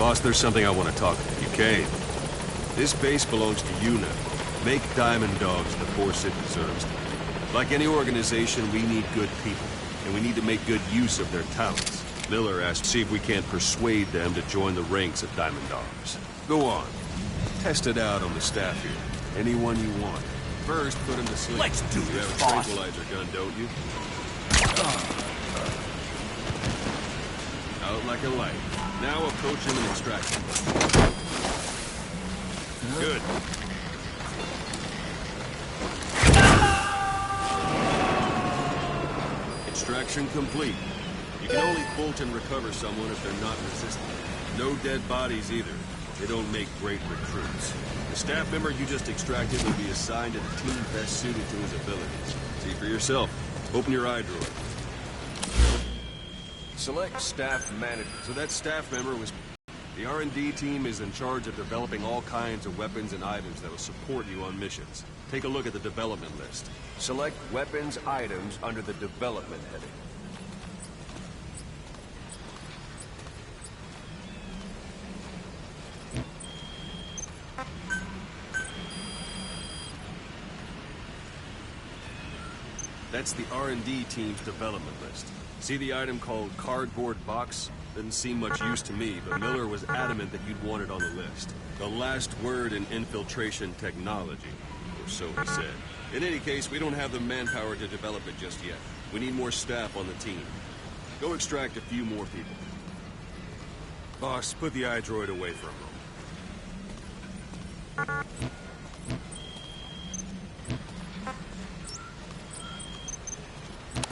Boss, there's something I want to talk to you. Kane. This base belongs to you now. Make Diamond Dogs the force it deserves. Like any organization, we need good people, and we need to make good use of their talents. Miller asked to see if we can't persuade them to join the ranks of Diamond Dogs. Go on. Test it out on the staff here. Anyone you want. First, put him to sleep. Let's do You this, have a boss. tranquilizer gun, don't you? Out like a light. Now approach him and extract him. Good. Extraction complete. You can only bolt and recover someone if they're not resistant. No dead bodies either. They don't make great recruits. The staff member you just extracted will be assigned to the team best suited to his abilities. See for yourself. Open your eye drawer. Select staff manager. So that staff member was... The R&D team is in charge of developing all kinds of weapons and items that will support you on missions. Take a look at the development list. Select weapons items under the development heading. That's the R&D team's development list. See the item called cardboard box? Didn't seem much use to me, but Miller was adamant that you'd want it on the list. The last word in infiltration technology, or so he said. In any case, we don't have the manpower to develop it just yet. We need more staff on the team. Go extract a few more people. Boss, put the iDroid away for a moment.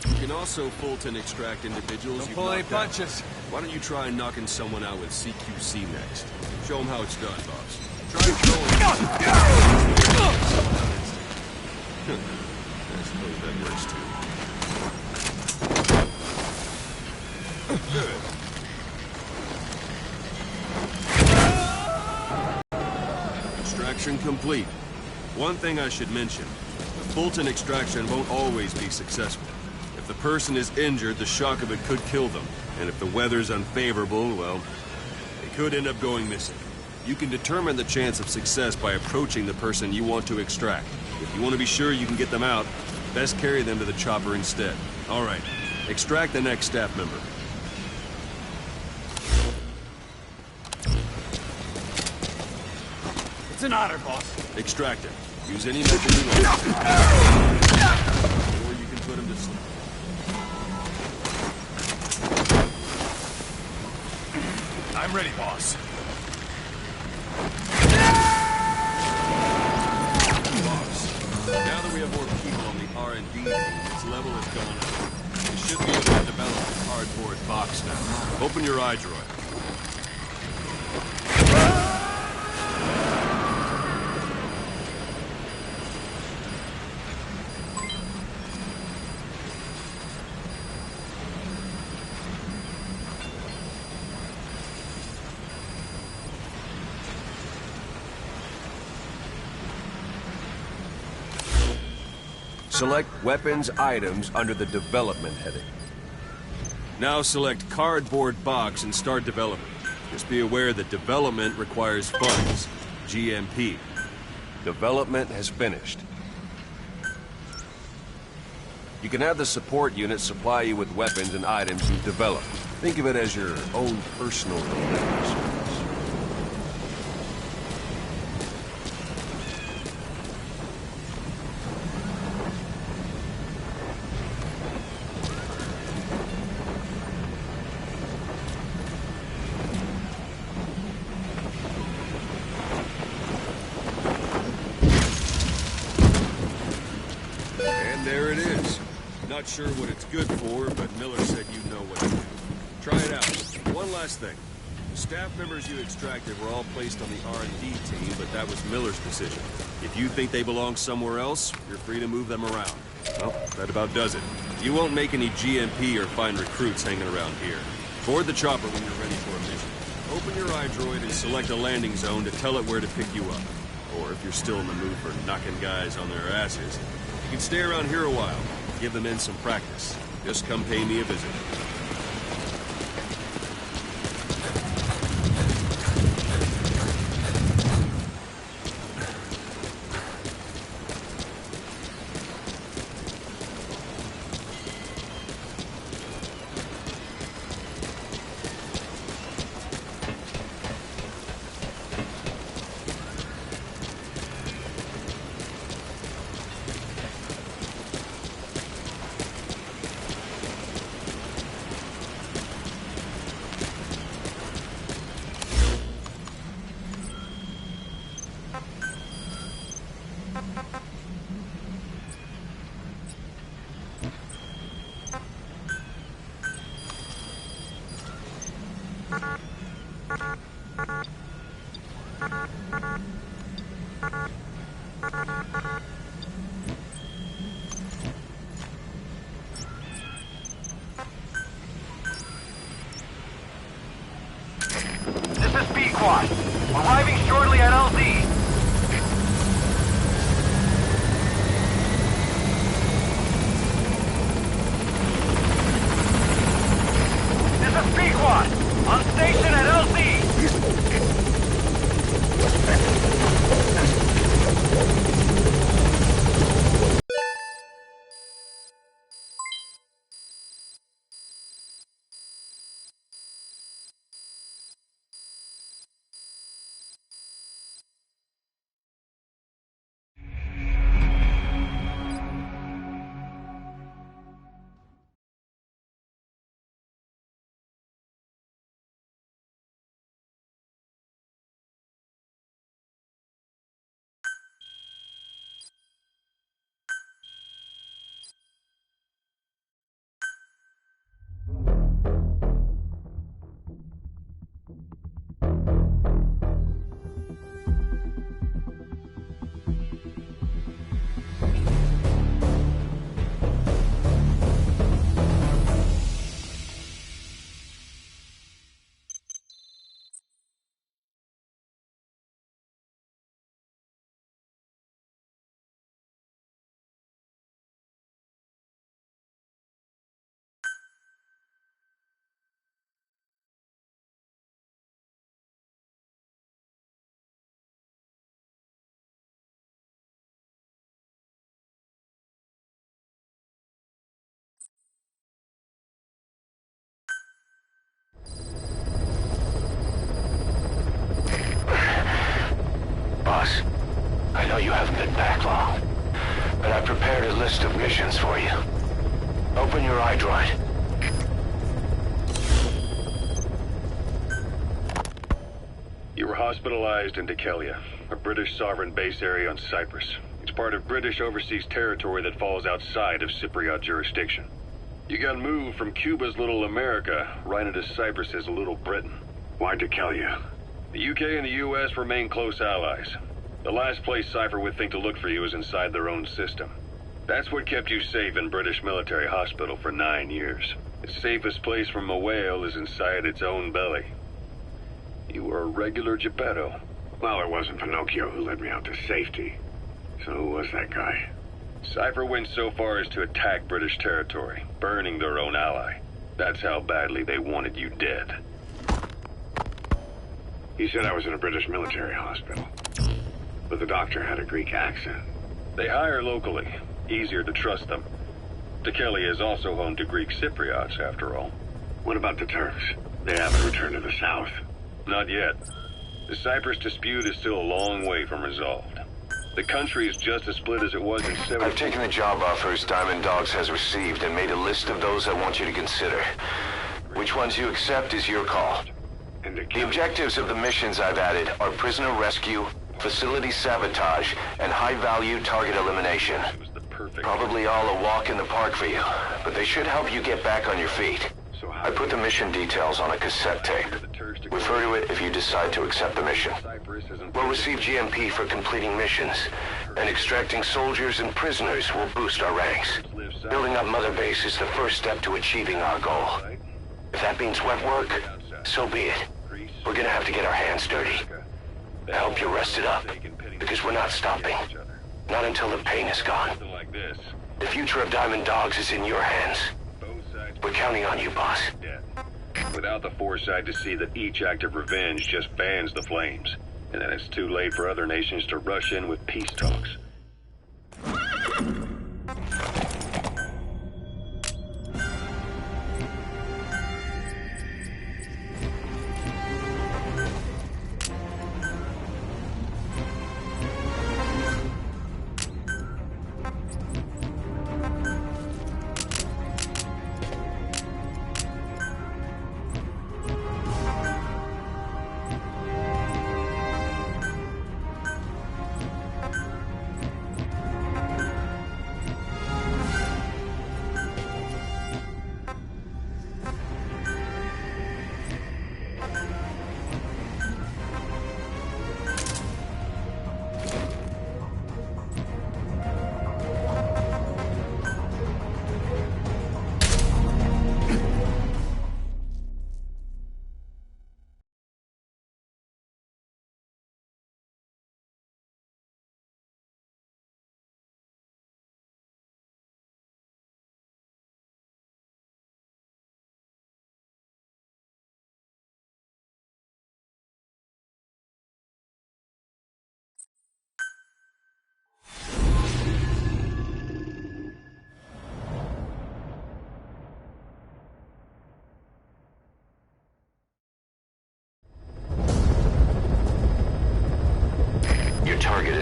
You can also Fulton extract individuals Don't you've pull any knocked out. punches. Why don't you try knocking someone out with CQC next? Show them how it's done, boss. Try throwing... I suppose that works too. Good. Extraction complete. One thing I should mention. The Fulton extraction won't always be successful. If the person is injured, the shock of it could kill them. And if the weather's unfavorable, well, they could end up going missing. You can determine the chance of success by approaching the person you want to extract. If you want to be sure you can get them out, best carry them to the chopper instead. All right, extract the next staff member. It's an honor, boss. Extract him. Use any method you want. Or you can put him to sleep. I'm ready, boss. Boss, now that we have more people on the R&D team, its level has gone up. We should be able to develop a cardboard box now. Open your iDroid. Select weapons items under the development heading. Now select cardboard box and start development. Just be aware that development requires funds. GMP. Development has finished. You can have the support unit supply you with weapons and items you've developed. Think of it as your own personal delivery service. There it is. Not sure what it's good for, but Miller said you know what to do. Try it out. One last thing. The staff members you extracted were all placed on the R&D team, but that was Miller's decision. If you think they belong somewhere else, you're free to move them around. Well, that about does it. You won't make any GMP or find recruits hanging around here. Board the chopper when you're ready for a mission. Open your iDroid and select a landing zone to tell it where to pick you up. Or if you're still in the mood for knocking guys on their asses, you can stay around here a while, give the men some practice. Just come pay me a visit. squad. Arriving shortly at LZ. This is P-Quad. On station at LZ. Boss, I know you haven't been back long, but I prepared a list of missions for you. Open your iDroid. You were hospitalized in Napjcyd, a British sovereign base area on Cyprus. It's part of British overseas territory that falls outside of Cypriot jurisdiction. You got moved from Cuba's Little America right into Cyprus's Little Britain. Why Napjcyd? The UK and the US remain close allies. The last place Cypher would think to look for you is inside their own system. That's what kept you safe in British military hospital for 9 years. The safest place from a whale is inside its own belly. You were a regular Geppetto. Well, it wasn't Pinocchio who led me out to safety. So who was that guy? Cypher went so far as to attack British territory, burning their own ally. That's how badly they wanted you dead. He said I was in a British military hospital. But the doctor had a Greek accent. They hire locally. Easier to trust them. Napjcyd is also home to Greek Cypriots, after all. What about the Turks? They haven't returned to the south. Not yet. The Cyprus dispute is still a long way from resolved. The country is just as split as it was in 17... I've taken the job offers Diamond Dogs has received and made a list of those I want you to consider. Which ones you accept is your call. The objectives of the missions I've added are prisoner rescue, facility sabotage, and high-value target elimination. Probably all a walk in the park for you, but they should help you get back on your feet. I put the mission details on a cassette tape. Refer to it if you decide to accept the mission. We'll receive GMP for completing missions, and extracting soldiers and prisoners will boost our ranks. Building up Mother Base is the first step to achieving our goal. If that means wet work, so be it. We're gonna have to get our hands dirty. I hope you're rested up, because we're not stopping. Not until the pain is gone. The future of Diamond Dogs is in your hands. We're counting on you, boss. Without the foresight to see that each act of revenge just fans the flames, and then it's too late for other nations to rush in with peace talks.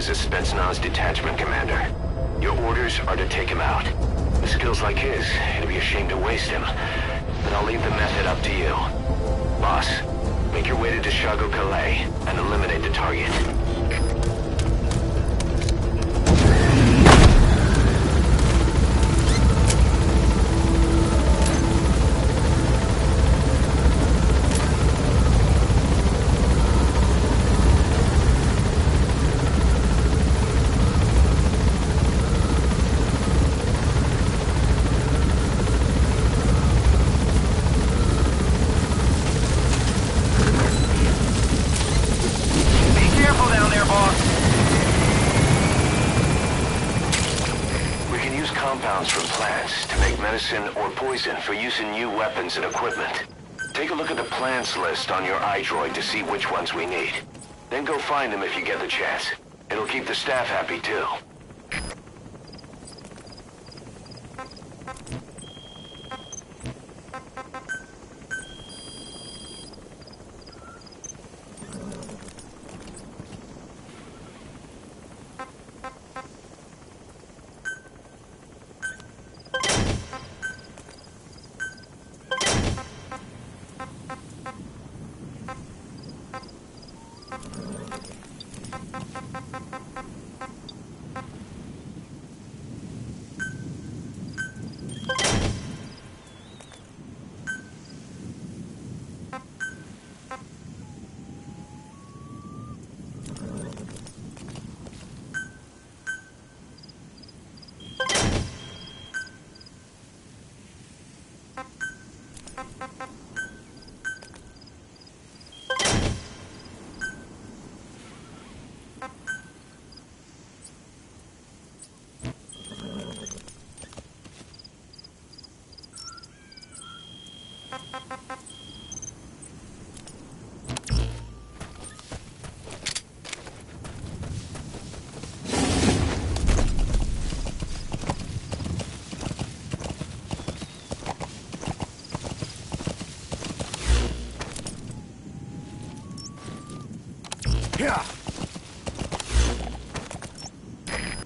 is a Spetsnaz detachment commander. Your orders are to take him out. With skills like his, it'd be a shame to waste him. But I'll leave the method up to you. Boss, make your way to Deshago Calais and eliminate the target. From plants to make medicine or poison for use in new weapons and equipment. Take a look at the plants list on your iDroid to see which ones we need. Then go find them if you get the chance. It'll keep the staff happy too.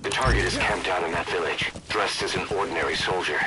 The target is camped out in that village, dressed as an ordinary soldier.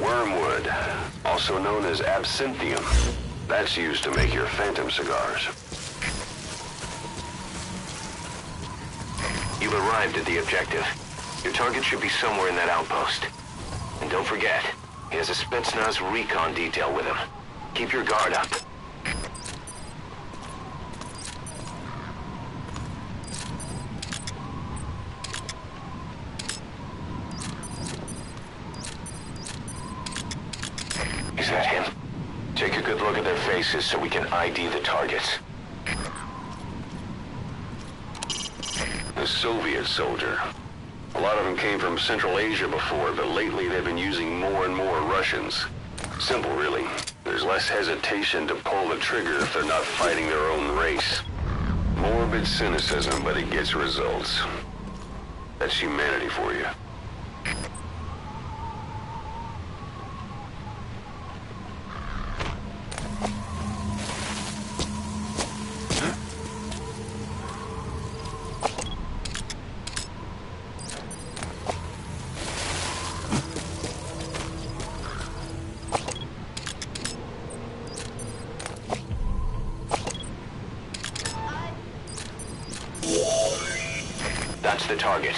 Wormwood, also known as absinthium. That's used to make your phantom cigars. You've arrived at the objective. Your target should be somewhere in that outpost. And don't forget, he has a Spetsnaz recon detail with him. Keep your guard up. Is that him? Take a good look at their faces so we can ID the targets. A Soviet soldier. A lot of them came from Central Asia before, but lately they've been using more and more Russians. Simple, really. There's less hesitation to pull the trigger if they're not fighting their own race. Morbid cynicism, but it gets results. That's humanity for you. That's the target.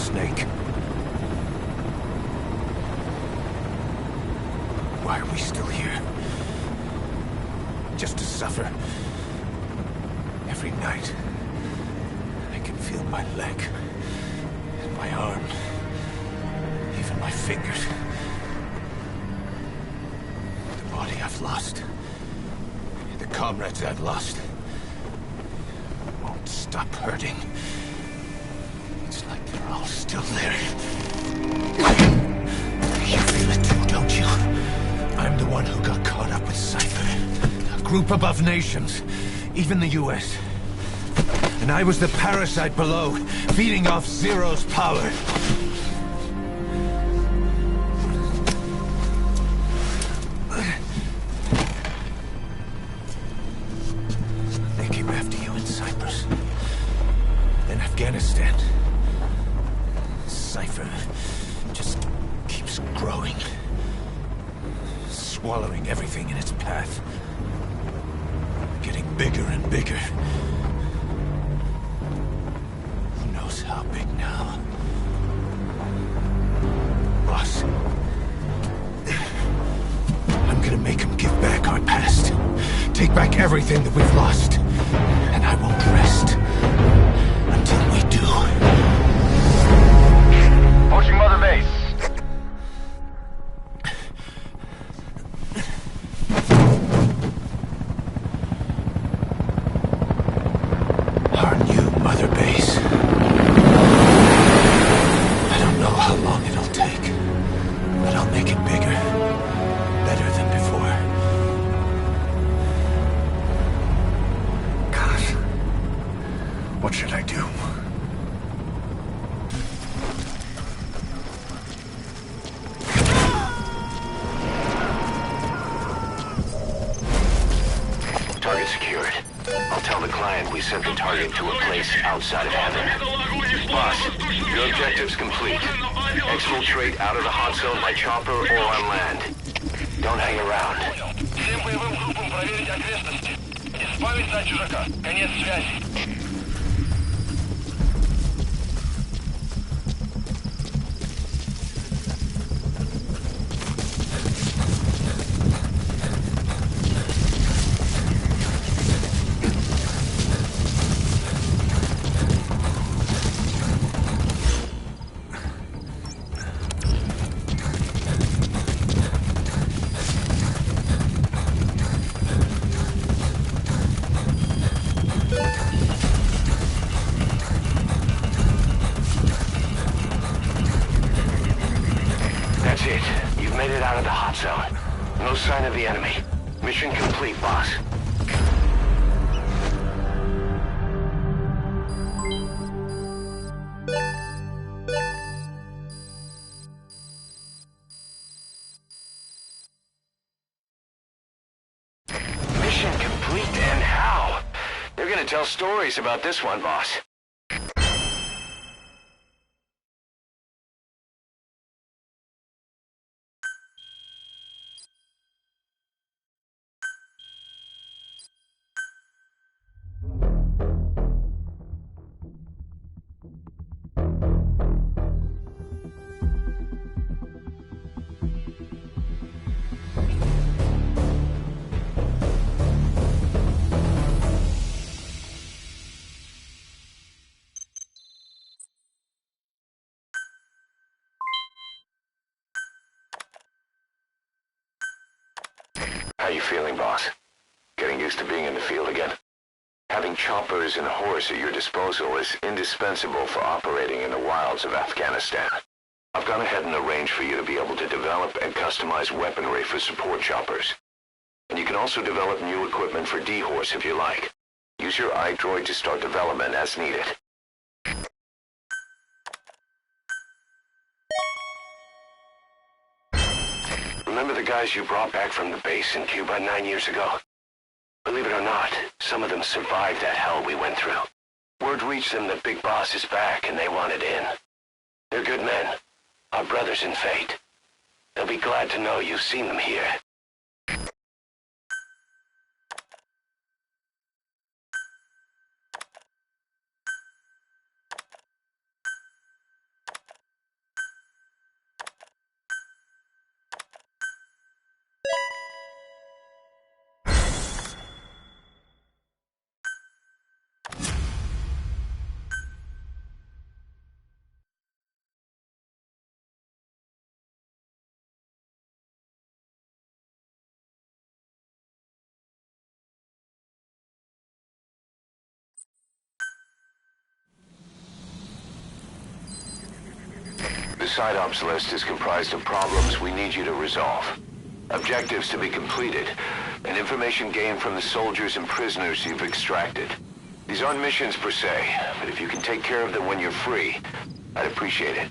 Snake. Why are we still here? Just to suffer? Every night, I can feel my leg, and my arm, even my fingers. The body I've lost, the comrades I've lost, won't stop hurting. It's like they're all still there. You feel it too, don't you? I'm the one who got caught up with Cypher. A group above nations, even the US. And I was the parasite below, feeding off Zero's power. They came after you in Cyprus. In Afghanistan. Cypher just keeps growing. Swallowing everything in its path. Getting bigger and bigger. Who knows how big now? Boss. I'm gonna make him give back our past. Take back everything that we've lost. And I won't rest until we do. Approaching Mother Base. Our new Mother Base. I don't know how long it'll take, but I'll make it bigger. Better than before. God. What should I do? Target secured. I'll tell the client we sent the target to a place outside of heaven. Boss, your objective's complete. Exfiltrate out of the hot zone by chopper or on land. Don't hang around. Всем боевым группам проверить окрестности. Избавиться от чужака. Конец связи. That's it. You've made it out of the hot zone. No sign of the enemy. Mission complete, boss. Mission complete, and how? They're gonna tell stories about this one, boss. How you feeling, boss? Getting used to being in the field again? Having choppers and horse at your disposal is indispensable for operating in the wilds of Afghanistan. I've gone ahead and arranged for you to be able to develop and customize weaponry for support choppers. And you can also develop new equipment for D-Horse if you like. Use your iDroid to start development as needed. Remember the guys you brought back from the base in Cuba 9 years ago? Believe it or not, some of them survived that hell we went through. Word reached them that Big Boss is back and they wanted in. They're good men, our brothers in fate. They'll be glad to know you've seen them here. side ops list is comprised of problems we need you to resolve. Objectives to be completed, and information gained from the soldiers and prisoners you've extracted. These aren't missions per se, but if you can take care of them when you're free, I'd appreciate it.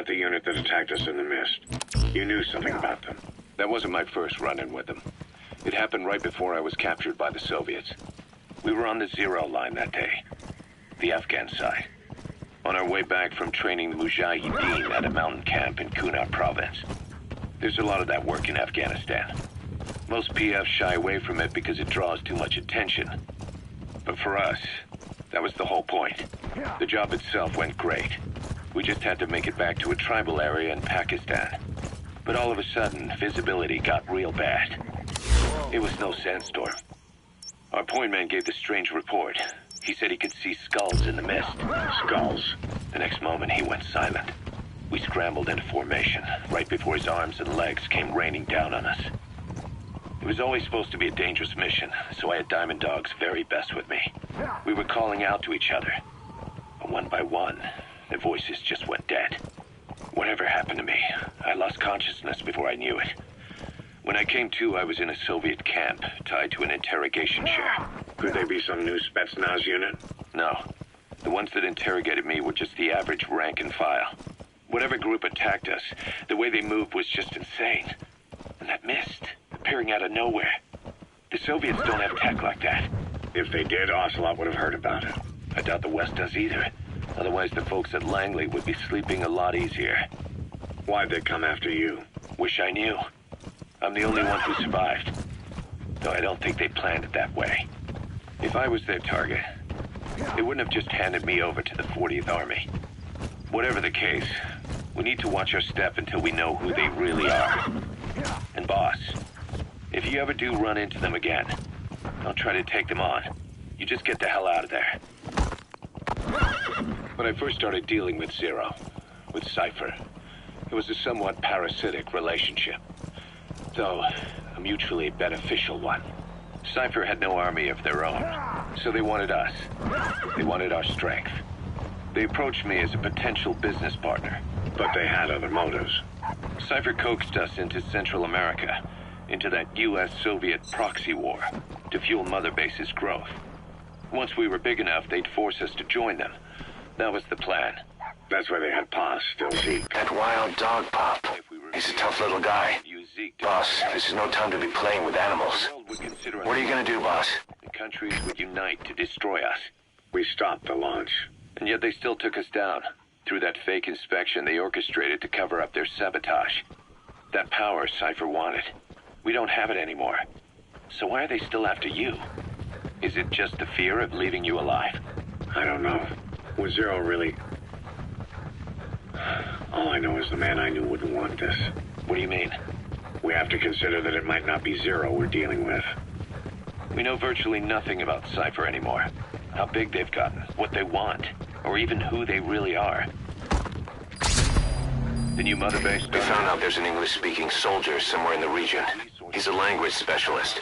The unit that attacked us in the mist. You knew something about them. That wasn't my first run-in with them. It happened right before I was captured by the Soviets. We were on the zero line that day, the Afghan side, on our way back from training the Mujahideen at a mountain camp in Kunar province. There's a lot of that work in Afghanistan. Most PFs shy away from it because it draws too much attention. But for us, that was the whole point. The job itself went great. We just had to make it back to a tribal area in Pakistan. But all of a sudden, visibility got real bad. It was no sandstorm. Our point man gave this strange report. He said he could see skulls in the mist. Skulls. The next moment, he went silent. We scrambled into formation, right before his arms and legs came raining down on us. It was always supposed to be a dangerous mission, so I had Diamond Dog's very best with me. We were calling out to each other. But one by one, their voices just went dead. Whatever happened to me, I lost consciousness before I knew it. When I came to, I was in a Soviet camp, tied to an interrogation chair. Could they be some new Spetsnaz unit? No. The ones that interrogated me were just the average rank and file. Whatever group attacked us, the way they moved was just insane. And that mist, appearing out of nowhere. The Soviets don't have tech like that. If they did, Ocelot would have heard about it. I doubt the West does either. Otherwise, the folks at Langley would be sleeping a lot easier. Why'd they come after you? Wish I knew. I'm the only one who survived. Though I don't think they planned it that way. If I was their target, they wouldn't have just handed me over to the 40th Army. Whatever the case, we need to watch our step until we know who they really are. And boss, if you ever do run into them again, don't try to take them on. You just get the hell out of there. When I first started dealing with Zero, with Cypher, it was a somewhat parasitic relationship. Though, a mutually beneficial one. Cypher had no army of their own, so they wanted us. They wanted our strength. They approached me as a potential business partner. But they had other motives. Cypher coaxed us into Central America, into that US-Soviet proxy war, to fuel Mother Base's growth. Once we were big enough, they'd force us to join them. That was the plan. That's why they had Paz still Zeke. That wild dog, Pop. He's a tough little guy. Boss, this is no time to be playing with animals. What are you gonna do, boss? The countries would unite to destroy us. We stopped the launch. And yet they still took us down. Through that fake inspection they orchestrated to cover up their sabotage. That power Cypher wanted. We don't have it anymore. So why are they still after you? Is it just the fear of leaving you alive? I don't know. Was Zero really... All I know is the man I knew wouldn't want this. What do you mean? We have to consider that it might not be Zero we're dealing with. We know virtually nothing about Cypher anymore. How big they've gotten, what they want, or even who they really are. The new Mother Base... We found out there's an English-speaking soldier somewhere in the region. He's a language specialist.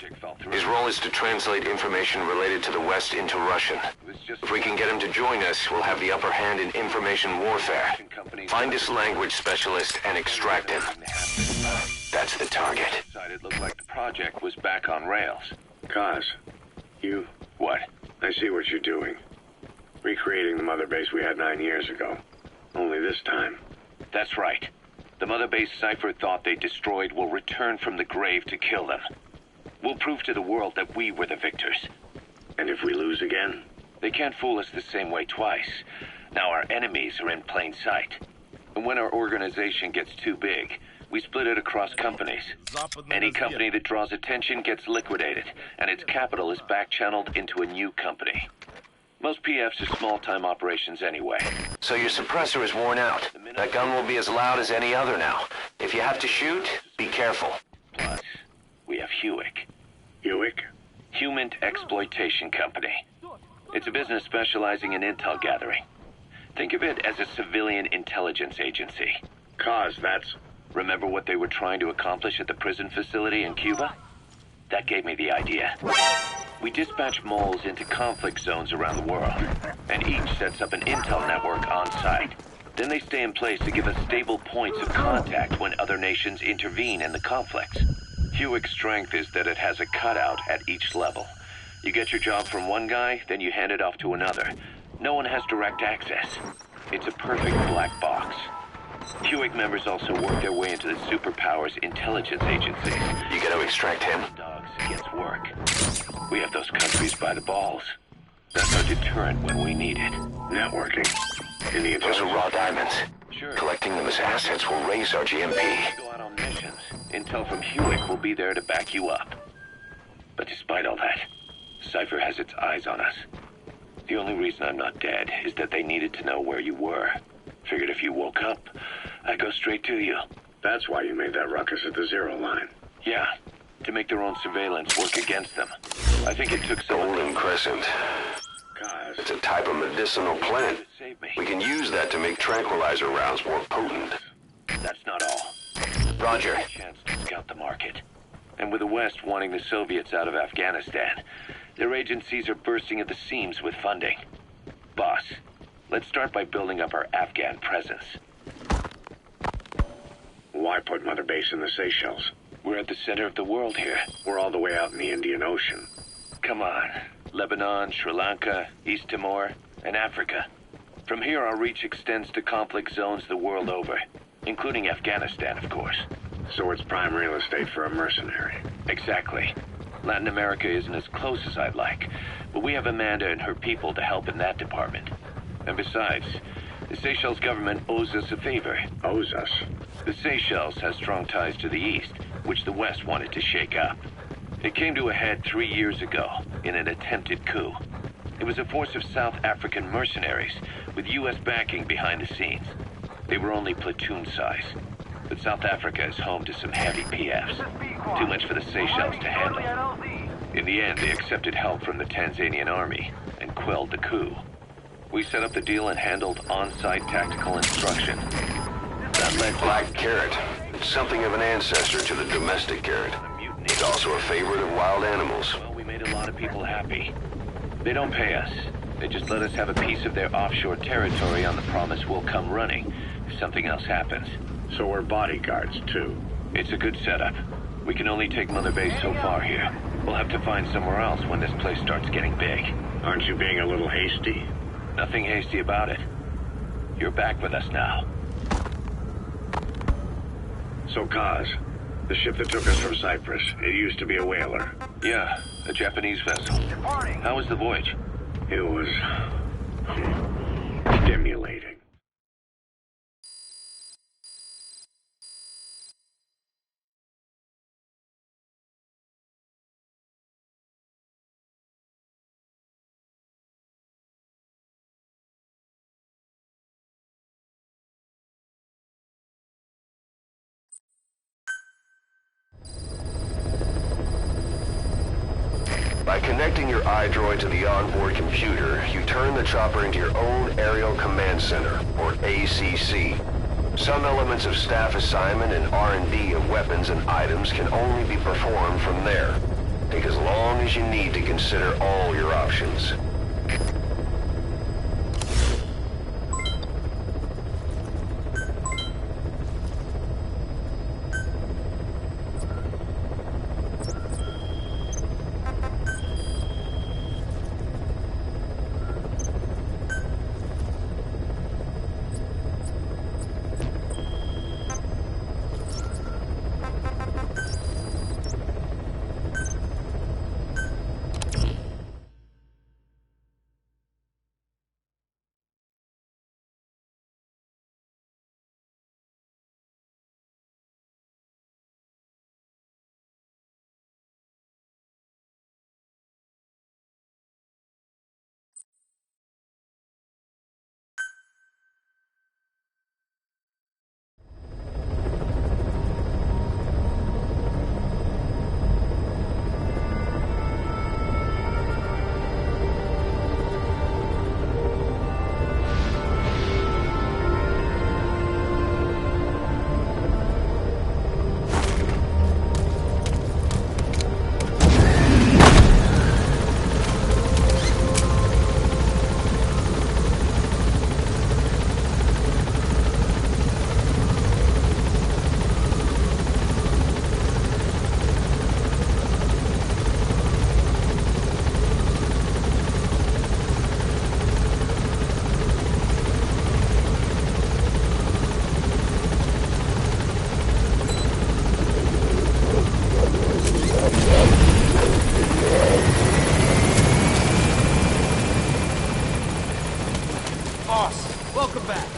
His role is to translate information related to the West into Russian. If we can get him to join us, we'll have the upper hand in information warfare. Find this language specialist and extract him. That's the target. It looked like the project was back on rails. Kaz, you... What? I see what you're doing. Recreating the Mother Base we had 9 years ago. Only this time. That's right. The Mother Base Cypher thought they destroyed will return from the grave to kill them. We'll prove to the world that we were the victors. And if we lose again? They can't fool us the same way twice. Now our enemies are in plain sight. And when our organization gets too big, we split it across companies. Any company that draws attention gets liquidated, and its capital is back-channeled into a new company. Most PFs are small-time operations anyway. So your suppressor is worn out. That gun will be as loud as any other now. If you have to shoot, be careful. Plus, we have Hewick. Hewick? Human Exploitation Company. It's a business specializing in intel gathering. Think of it as a civilian intelligence agency. Kaz, that's... Remember what they were trying to accomplish at the prison facility in Cuba? That gave me the idea. We dispatch moles into conflict zones around the world, and each sets up an intel network on site. Then they stay in place to give us stable points of contact when other nations intervene in the conflicts. Hewick's strength is that it has a cutout at each level. You get your job from one guy, then you hand it off to another. No one has direct access. It's a perfect black box. Hewick members also work their way into the superpowers intelligence agencies. You gotta extract him. Dogs against work. We have those countries by the balls. That's our deterrent when we need it. Networking. Those are raw diamonds. Sure. Collecting them as assets will raise our GMP. Go out on missions. Intel from Hewick will be there to back you up. But despite all that, Cypher has its eyes on us. The only reason I'm not dead is that they needed to know where you were. Figured if you woke up, I'd go straight to you. That's why you made that ruckus at the Zero line. Yeah, to make their own surveillance work against them. I think it took some... Golden Crescent. Kaz. It's a type of medicinal plant. Save me. We can use that to make tranquilizer rounds more potent. That's not all. Roger. A chance to scout the market. And with the West wanting the Soviets out of Afghanistan, their agencies are bursting at the seams with funding. Boss, let's start by building up our Afghan presence. Why put Mother Base in the Seychelles? We're at the center of the world here. We're all the way out in the Indian Ocean. Come on. Lebanon, Sri Lanka, East Timor, and Africa. From here, our reach extends to conflict zones the world over, including Afghanistan, of course. So it's prime real estate for a mercenary. Exactly. Latin America isn't as close as I'd like, but we have Amanda and her people to help in that department. And besides, the Seychelles government owes us a favor. Owes us? The Seychelles has strong ties to the East, which the West wanted to shake up. It came to a head 3 years ago in an attempted coup. It was a force of South African mercenaries with U.S. backing behind the scenes. They were only platoon size, but South Africa is home to some heavy PFs. Too much for the Seychelles to handle. In the end, they accepted help from the Tanzanian army and quelled the coup. We set up the deal and handled on-site tactical instruction. That led to... Black carrot. It's something of an ancestor to the domestic carrot. It's also a favorite of wild animals. Well, we made a lot of people happy. They don't pay us. They just let us have a piece of their offshore territory on the promise we'll come running if something else happens. So we're bodyguards, too. It's a good setup. We can only take Mother Base so far here. We'll have to find somewhere else when this place starts getting big. Aren't you being a little hasty? Nothing hasty about it. You're back with us now. So, Kaz, the ship that took us from Cyprus, it used to be a whaler. Yeah, a Japanese vessel. How was the voyage? It was... stimulating. By connecting your iDroid to the onboard computer, you turn the chopper into your own Aerial Command Center, or ACC. Some elements of staff assignment and R&D of weapons and items can only be performed from there. Take as long as you need to consider all your options. Welcome back.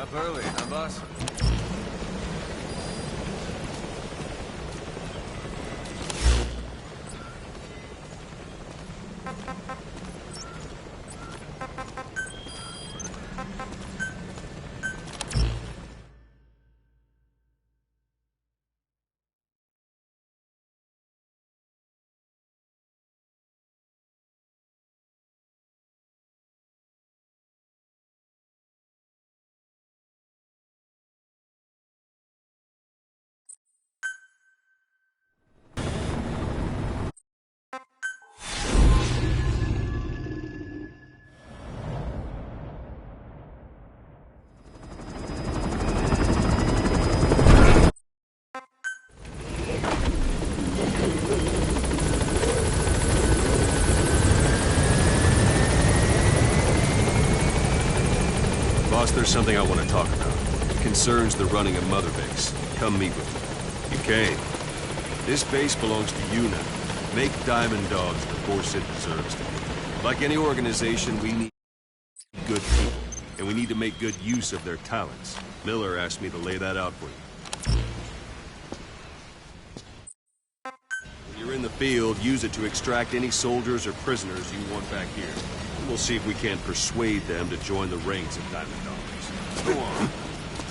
Up early, huh, boss? Boss, there's something I want to talk about. It concerns the running of Mother Base. Come meet with me. You came. This base belongs to you now. Make Diamond Dogs the force it deserves to be. Like any organization, we need good people, and we need to make good use of their talents. Miller asked me to lay that out for you. When you're in the field, use it to extract any soldiers or prisoners you want back here. We'll see if we can't persuade them to join the ranks of Diamond Dogs. Go on.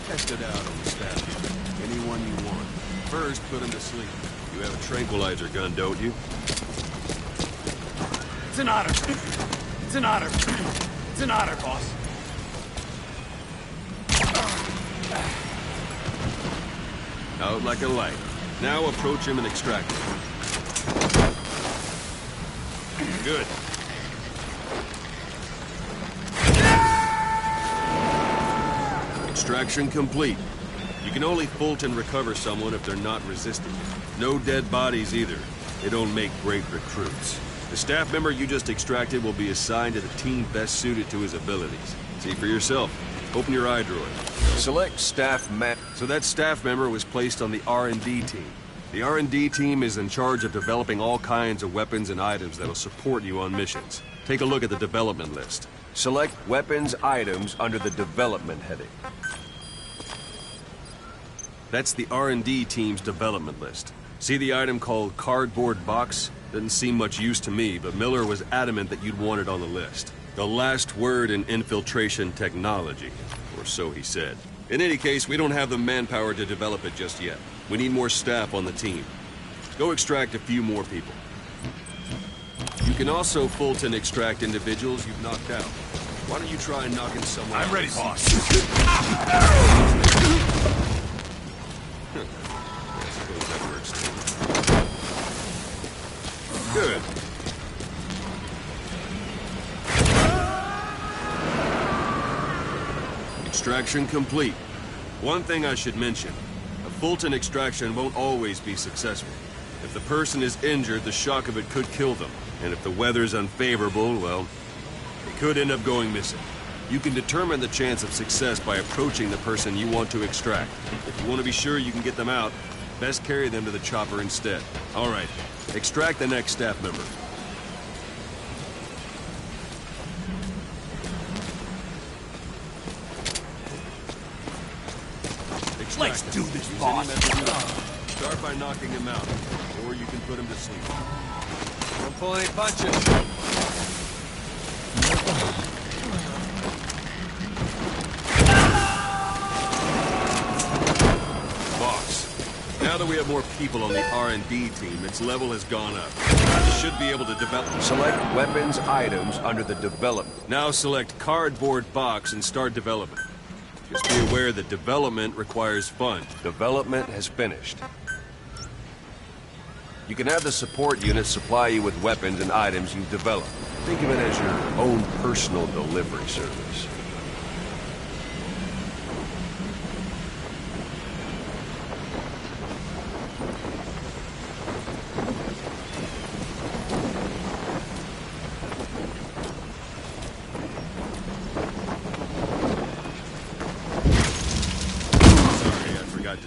Test it out on the staff. Anyone you want. First, put him to sleep. You have a tranquilizer gun, don't you? It's an honor. It's an honor. It's an honor, boss. Out like a light. Now approach him and extract him. Good. Extraction complete. You can only Fulton recover someone if they're not resisting. No dead bodies either. They don't make great recruits. The staff member you just extracted will be assigned to the team best suited to his abilities. See for yourself. Open your iDroid. Select staff So that staff member was placed on the R&D team. The R&D team is in charge of developing all kinds of weapons and items that'll support you on missions. Take a look at the development list. Select weapons items under the development heading. That's the R&D team's development list. See the item called cardboard box? Didn't seem much use to me, but Miller was adamant that you'd want it on the list. The last word in infiltration technology, or so he said. In any case, we don't have the manpower to develop it just yet. We need more staff on the team. Go extract a few more people. You can also Fulton extract individuals you've knocked out. Why don't you try knocking someone I'm out? ready, boss. I suppose that works too. Good. Extraction complete. One thing I should mention. A Fulton extraction won't always be successful. If the person is injured, the shock of it could kill them. And if the weather's unfavorable, well, they could end up going missing. You can determine the chance of success by approaching the person you want to extract. If you want to be sure you can get them out, best carry them to the chopper instead. All right, extract the next staff member. Let's do this, boss. Start by knocking him out, or you can put him to sleep. Don't pull any punches. Boss, now that we have more people on the R&D team, its level has gone up. You should be able to develop... Select weapons items under the development. Now select cardboard box and start development. Just be aware that development requires funds. Development has finished. You can have the support unit supply you with weapons and items you've developed. Think of it as your own personal delivery service.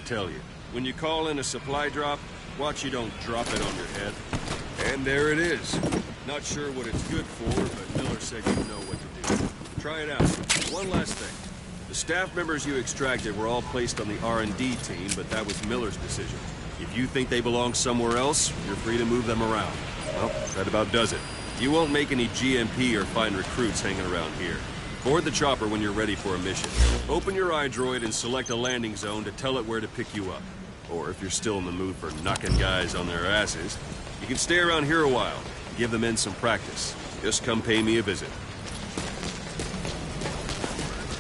Tell you. When you call in a supply drop, watch you don't drop it on your head. And there it is. Not sure what it's good for, but Miller said you know what to do. Try it out. One last thing. The staff members you extracted were all placed on the R&D team, but that was Miller's decision. If you think they belong somewhere else, you're free to move them around. Well, that about does it. You won't make any GMP or find recruits hanging around here. Board the chopper when you're ready for a mission. Open your iDroid and select a landing zone to tell it where to pick you up. Or if you're still in the mood for knocking guys on their asses, you can stay around here a while. Give the men some practice. Just come pay me a visit.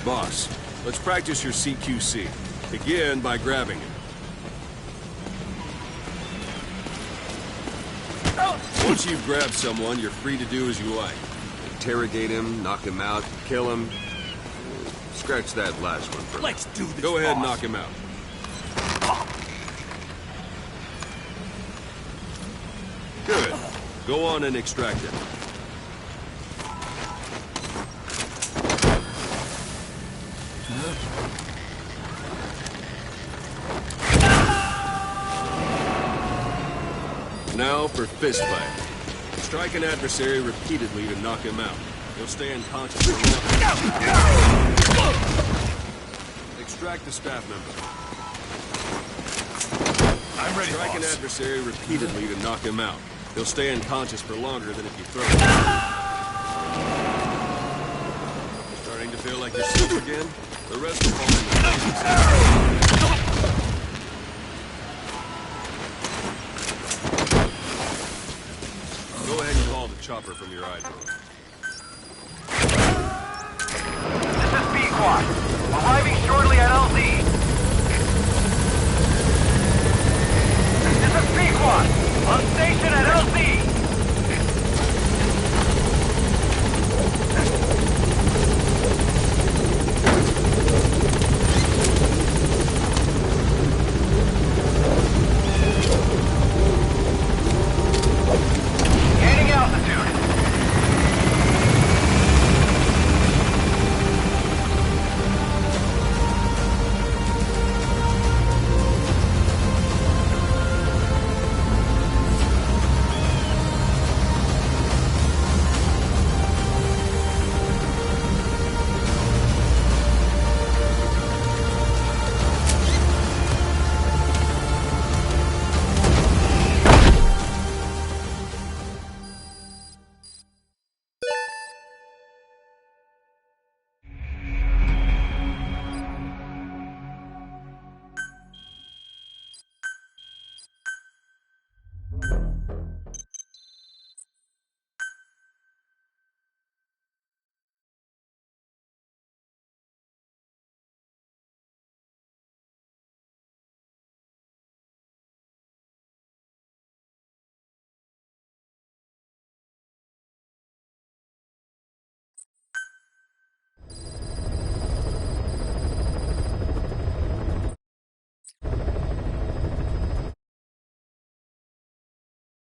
Boss, let's practice your CQC. Begin by grabbing it. Once you've grabbed someone, you're free to do as you like. Interrogate him, knock him out, kill him. Scratch that last one for me. Let's do this. Go ahead and boss. knock him out. Good. Go on and extract him. Now for fist fight. Strike an adversary repeatedly to knock him out. He'll stay unconscious for long. Extract the staff member. I'm ready, Strike an boss. adversary repeatedly to knock him out. He'll stay unconscious for longer than if you throw him. Starting to feel like yourself again? The rest will fall into place. Go ahead and call the chopper from your iDroid. This is B-Quad.